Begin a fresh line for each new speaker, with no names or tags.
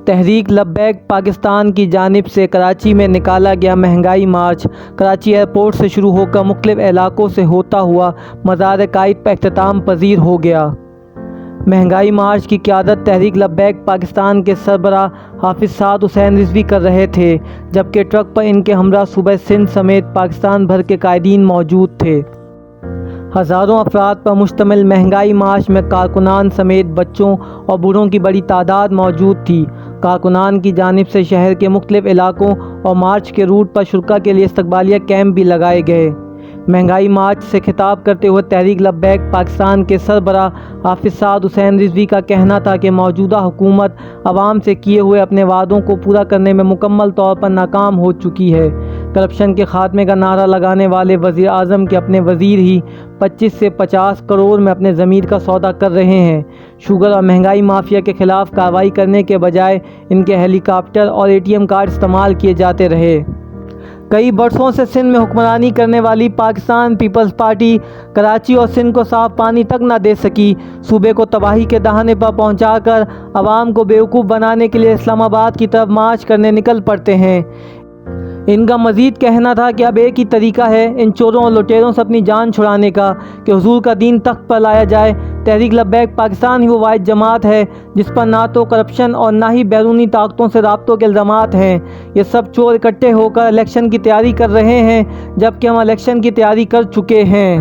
تحریک لبیک پاکستان کی جانب سے کراچی میں نکالا گیا مہنگائی مارچ کراچی ایئرپورٹ سے شروع ہو کر مختلف علاقوں سے ہوتا ہوا مزار قائد پر اختتام پذیر ہو گیا۔ مہنگائی مارچ کی قیادت تحریک لبیک پاکستان کے سربراہ حافظ سعد حسین رضوی کر رہے تھے، جبکہ ٹرک پر ان کے ہمراہ صوبہ سندھ سمیت پاکستان بھر کے قائدین موجود تھے۔ ہزاروں افراد پر مشتمل مہنگائی مارچ میں کارکنان سمیت بچوں اور بوڑھوں کی بڑی تعداد موجود تھی۔ کارکنان کی جانب سے شہر کے مختلف علاقوں اور مارچ کے روٹ پر شرکاء کے لیے استقبالیہ کیمپ بھی لگائے گئے۔ مہنگائی مارچ سے خطاب کرتے ہوئے تحریک لبیک پاکستان کے سربراہ حافظ سعد حسین رضوی کا کہنا تھا کہ موجودہ حکومت عوام سے کیے ہوئے اپنے وعدوں کو پورا کرنے میں مکمل طور پر ناکام ہو چکی ہے۔ کرپشن کے خاتمے کا نعرہ لگانے والے وزیر اعظم کے اپنے وزیر ہی 25 سے 50 کروڑ میں اپنے ضمیر کا سودا کر رہے ہیں۔ شوگر اور مہنگائی مافیا کے خلاف کارروائی کرنے کے بجائے ان کے ہیلی کاپٹر اور ATM کارڈ استعمال کیے جاتے رہے۔ کئی برسوں سے سندھ میں حکمرانی کرنے والی پاکستان پیپلز پارٹی کراچی اور سندھ کو صاف پانی تک نہ دے سکی، صوبے کو تباہی کے دہانے پر پہنچا کر عوام کو بیوقوف بنانے کے لیے اسلام آباد کی طرف مارچ کرنے نکل پڑتے ہیں۔ ان کا مزید کہنا تھا کہ اب ایک ہی طریقہ ہے ان چوروں اور لٹیروں سے اپنی جان چھڑانے کا کہ حضور کا دین تخت پر لایا جائے۔ تحریک لبیک پاکستان ہی وہ واحد جماعت ہے جس پر نہ تو کرپشن اور نہ ہی بیرونی طاقتوں سے رابطوں کے الزامات ہیں۔ یہ سب چور اکٹھے ہو کر الیکشن کی تیاری کر رہے ہیں، جبکہ ہم الیکشن کی تیاری کر چکے ہیں۔